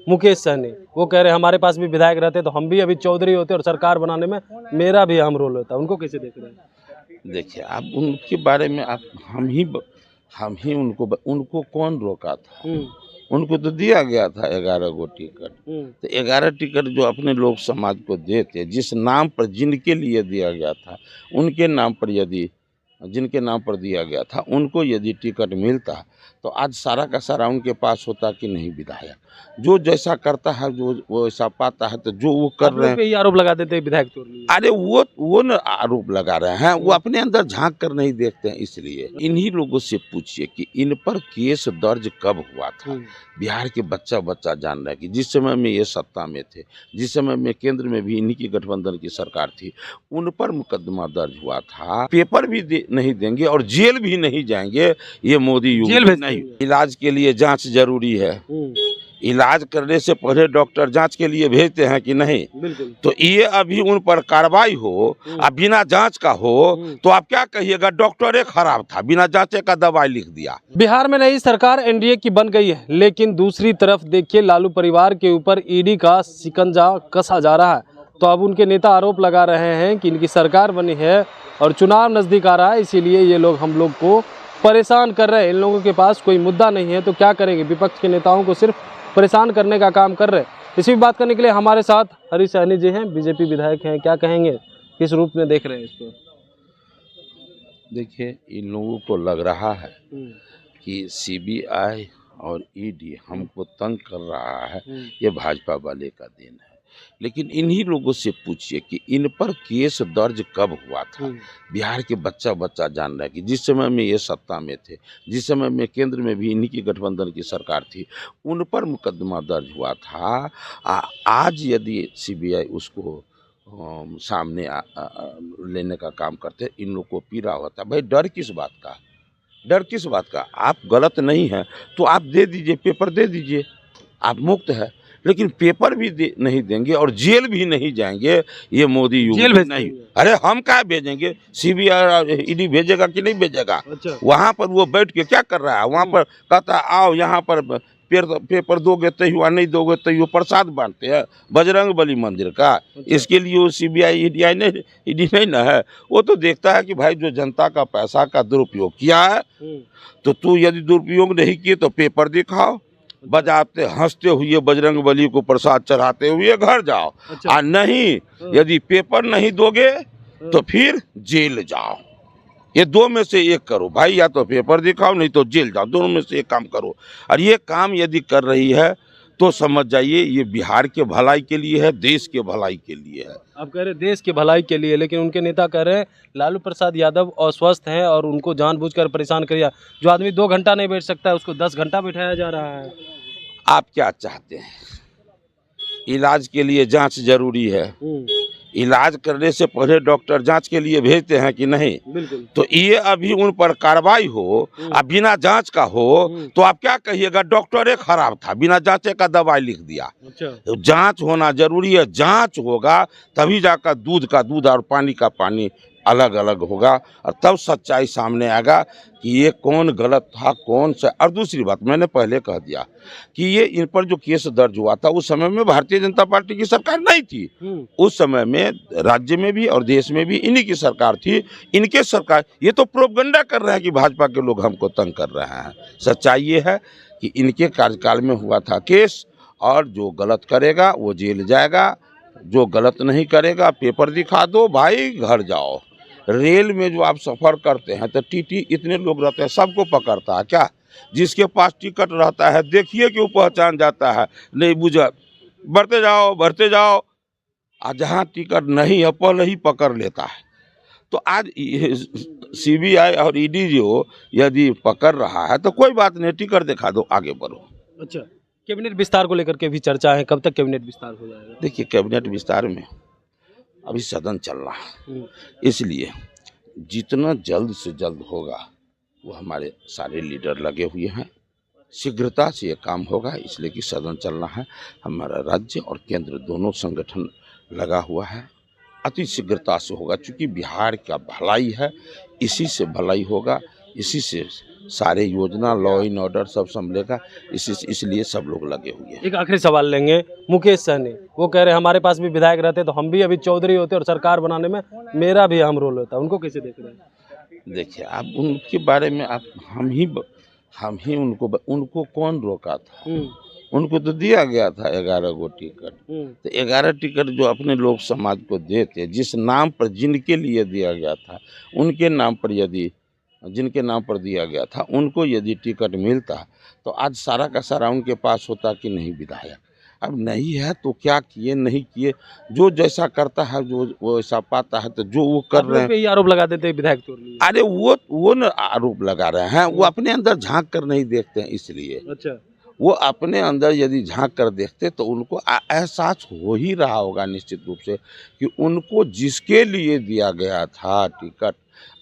मुकेश सहनी, वो कह रहे हैं हमारे पास भी विधायक रहते तो हम भी अभी चौधरी होते और सरकार बनाने में मेरा भी अहम रोल होता। उनको कैसे देख रहे हैं? देखिए, आप उनके बारे में आप हम ही उनको कौन रोका था? उनको तो दिया गया था 11 गो टिकट। तो 11 टिकट जो अपने लोग समाज को देते, जिस नाम पर जिनके लिए दिया गया था, उनके नाम पर यदि जिनके नाम पर दिया गया था उनको यदि टिकट मिलता तो आज सारा का सारा उनके पास होता कि नहीं विधायक। जो जैसा करता है जो वो वैसा पाता है, तो जो वो कर रहे हैं। पे ये आरोप लगा देते हैं विधायक चोर लिए। अरे वो न आरोप लगा रहे हैं, वो अपने अंदर झांक कर नहीं देखते हैं। इसलिए इन्हीं लोगों से पूछिए कि इन पर केस दर्ज कब हुआ था। बिहार के बच्चा बच्चा जान रहे हैं कि जिस समय में ये सत्ता में थे, जिस समय में केंद्र में भी इन्हीं की गठबंधन की सरकार थी, उन पर मुकदमा दर्ज हुआ था। पेपर भी नहीं देंगे और जेल भी नहीं जाएंगे ये मोदी युग में नहीं। इलाज के लिए जांच जरूरी है। इलाज करने से पहले डॉक्टर जांच के लिए भेजते हैं कि नहीं? बिल्कुल। तो ये अभी उन पर कार्रवाई हो और बिना जांच का हो तो आप क्या कहिएगा? डॉक्टर खराब था, बिना जांचे का दवाई लिख दिया। बिहार में नई सरकार एनडीए की बन गई है, लेकिन दूसरी तरफ देखिए लालू परिवार के ऊपर ईडी का शिकंजा कसा जा रहा है। तो अब उनके नेता आरोप लगा रहे हैं कि इनकी सरकार बनी है और चुनाव नजदीक आ रहा है, इसीलिए ये लोग हम लोग को परेशान कर रहे हैं। इन लोगों के पास कोई मुद्दा नहीं है तो क्या करेंगे? विपक्ष के नेताओं को सिर्फ परेशान करने का काम कर रहे हैं। इसी पर बात करने के लिए हमारे साथ हरीश सहनी जी हैं, बीजेपी विधायक हैं। क्या कहेंगे, किस रूप में देख रहे हैं इसको? देखिए, इन लोगों को लग रहा है कि सीबीआई और ईडी हमको तंग कर रहा है, ये भाजपा वाले का देन है। लेकिन इन्हीं लोगों से पूछिए कि इन पर केस दर्ज कब हुआ था। बिहार के बच्चा बच्चा जान रहे हैं कि जिस समय में ये सत्ता में थे, जिस समय में केंद्र में भी इन्हीं की गठबंधन की सरकार थी, उन पर मुकदमा दर्ज हुआ था। आज यदि सीबीआई उसको सामने लेने का काम करते, इन लोग को पीड़ा होता। भाई डर किस बात का? डर किस बात का? आप गलत नहीं हैं तो आप दे दीजिए, पेपर दे दीजिए, आप मुक्त है। लेकिन पेपर भी नहीं देंगे और जेल भी नहीं जाएंगे ये मोदी युग में नहीं। अरे हम क्या भेजेंगे? सीबीआई ईडी भेजेगा कि नहीं भेजेगा? अच्छा। वहाँ पर वो बैठ के क्या कर रहा है? वहाँ पर कहता आओ यहाँ पर पेपर दोगे तो नहीं दोगे तो प्रसाद बांटते हैं बजरंग बली मंदिर का। अच्छा। इसके लिए वो सीबीआई ईडी नहीं ना है। वो तो देखता है कि भाई जो जनता का पैसा का दुरुपयोग किया है, तो तू यदि दुरुपयोग नहीं किए तो पेपर दिखाओ, बजाते हंसते हुए बजरंग बली को प्रसाद चढ़ाते हुए घर जाओ। अच्छा। और नहीं, यदि पेपर नहीं दोगे तो फिर जेल जाओ। ये दो में से एक करो भाई, या तो पेपर दिखाओ नहीं तो जेल जाओ, दोनों में से एक काम करो। और ये काम यदि कर रही है तो समझ जाइए ये बिहार के भलाई के लिए है, देश के भलाई के लिए है। आप कह रहे हैं देश के भलाई के लिए, लेकिन उनके नेता कह रहे हैं लालू प्रसाद यादव अस्वस्थ हैं और उनको जानबूझकर परेशान किया। जो आदमी 2 घंटा नहीं बैठ सकता है उसको 10 घंटा बैठाया जा रहा है। आप क्या चाहते हैं? इलाज के लिए जांच जरूरी है। इलाज करने से पहले डॉक्टर जांच के लिए भेजते हैं कि नहीं? बिल्कुल। तो ये अभी उन पर कार्रवाई हो और बिना जांच का हो तो आप क्या कहिएगा? डॉक्टर खराब था, बिना जांचे का दवाई लिख दिया। अच्छा। तो जांच होना जरूरी है। जांच होगा तभी जाकर दूध का दूध और पानी का पानी अलग अलग होगा और तब सच्चाई सामने आएगा कि ये कौन गलत था कौन सा। और दूसरी बात मैंने पहले कह दिया कि ये इन पर जो केस दर्ज हुआ था उस समय में भारतीय जनता पार्टी की सरकार नहीं थी। उस समय में राज्य में भी और देश में भी इन्हीं की सरकार थी। इनके सरकार ये तो प्रोपगंडा कर रहे हैं कि भाजपा के लोग हमको तंग कर रहे हैं। सच्चाई ये है कि इनके कार्यकाल में हुआ था केस, और जो गलत करेगा वो जेल जाएगा, जो गलत नहीं करेगा पेपर दिखा दो भाई घर जाओ। रेल में जो आप सफ़र करते हैं तो टीटी इतने लोग रहते हैं, सबको पकड़ता है क्या? जिसके पास टिकट रहता है देखिए कि वो पहचान जाता है, नहीं बुझा बढ़ते जाओ। और जहाँ टिकट नहीं है पहले ही पकड़ लेता है। तो आज सीबीआई और ईडी जो यदि पकड़ रहा है तो कोई बात नहीं, टिकट दिखा दो, आगे बढ़ो। अच्छा, कैबिनेट विस्तार को लेकर के भी चर्चा है, कब तक कैबिनेट विस्तार हो जाएगा? देखिए, कैबिनेट विस्तार में अभी सदन चल रहा है, इसलिए जितना जल्द से जल्द होगा वो हमारे सारे लीडर लगे हुए हैं। शीघ्रता से ये काम होगा, इसलिए कि सदन चलना है। हमारा राज्य और केंद्र दोनों संगठन लगा हुआ है, अति शीघ्रता से होगा। चूँकि बिहार का भलाई है, इसी से भलाई होगा। इसी से सारे योजना लॉ इन ऑर्डर सब संभलेगा, इसलिए सब लोग लगे हुए हैं। एक आखिरी सवाल लेंगे, मुकेश सहनी वो कह रहे हैं हमारे पास भी विधायक रहते तो हम भी अभी चौधरी होते और सरकार बनाने में मेरा भी अहम रोल होता, उनको कैसे देख रहे हैं? देखिए, आप उनके बारे में आप हम ही उनको कौन रोका था? उनको तो दिया गया था 11 गो टिकट। तो 11 टिकट जो अपने लोग समाज को देते, जिस नाम पर जिनके लिए दिया गया था, उनके नाम पर यदि जिनके नाम पर दिया गया था उनको यदि टिकट मिलता तो आज सारा का सारा उनके पास होता कि नहीं विधायक। अब नहीं है तो क्या किए नहीं किए, जो जैसा करता है जो वो ऐसा पाता है, तो जो वो कर रहे हैं। ये आरोप लगा देते हैं विधायक चोर लिए। अरे वो न आरोप लगा रहे हैं, वो अपने अंदर झांक कर नहीं देखते हैं, इसलिए। अच्छा, वो अपने अंदर यदि झांक कर देखते तो उनको एहसास हो ही रहा होगा निश्चित रूप से कि उनको जिसके लिए दिया गया था टिकट,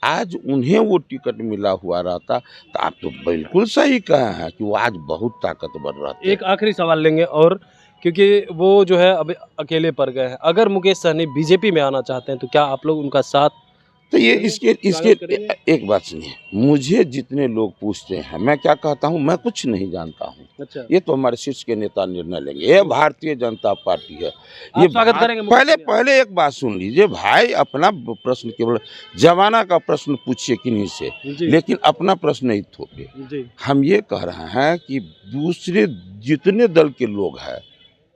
आज उन्हें वो टिकट मिला हुआ रहता तो आप तो बिल्कुल सही कहे हैं कि वो आज बहुत ताकतवर रहते। एक आखिरी सवाल लेंगे और क्योंकि वो जो है अभी अकेले पड़ गए हैं, अगर मुकेश सहनी बीजेपी में आना चाहते हैं तो क्या आप लोग उनका साथ? तो ये इसके एक बात सुनिए, मुझे जितने लोग पूछते हैं मैं क्या कहता हूँ, मैं कुछ नहीं जानता हूँ। अच्छा, ये तो हमारे शीर्ष के नेता निर्णय लेंगे, ये भारतीय जनता पार्टी है। ये स्वागत करेंगे पहले एक बात सुन लीजिए भाई, अपना प्रश्न केवल जमाना का प्रश्न पूछिए किन्हीं से, लेकिन अपना प्रश्न नहीं थोपे। हम ये कह रहे हैं कि दूसरे जितने दल के लोग हैं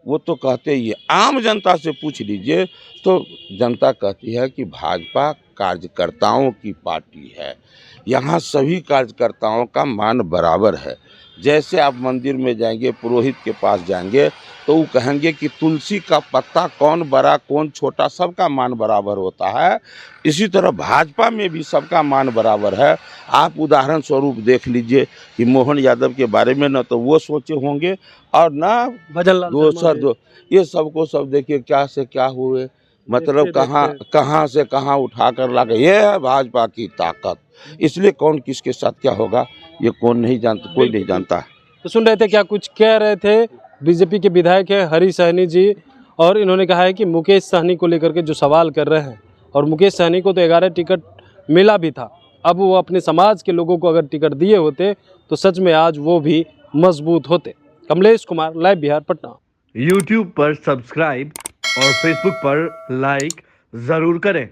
वो तो कहते ही है, आम जनता से पूछ लीजिए तो जनता कहती है कि भाजपा कार्यकर्ताओं की पार्टी है, यहाँ सभी कार्यकर्ताओं का मान बराबर है। जैसे आप मंदिर में जाएंगे, पुरोहित के पास जाएंगे तो वो कहेंगे कि तुलसी का पत्ता कौन बड़ा कौन छोटा, सबका मान बराबर होता है। इसी तरह भाजपा में भी सबका मान बराबर है। आप उदाहरण स्वरूप देख लीजिए कि मोहन यादव के बारे में न तो वो सोचे होंगे और ना दोसर जो, ये सबको सब देखिए क्या से क्या हुए, मतलब कहाँ से कहाँ उठा कर ला गए। ये है भाजपा की ताकत, इसलिए कौन किसके साथ क्या होगा ये कौन नहीं जानता, कोई नहीं जानता। तो सुन रहे थे क्या कुछ कह रहे थे बीजेपी के विधायक है हरी सहनी जी, और इन्होंने कहा है कि मुकेश सहनी को लेकर के जो सवाल कर रहे हैं, और मुकेश सहनी को तो 11 टिकट मिला भी था, अब वो अपने समाज के लोगों को अगर टिकट दिए होते तो सच में आज वो भी मजबूत होते। कमलेश कुमार, लाइव बिहार, पटना। YouTube पर सब्सक्राइब और Facebook पर लाइक ज़रूर करें।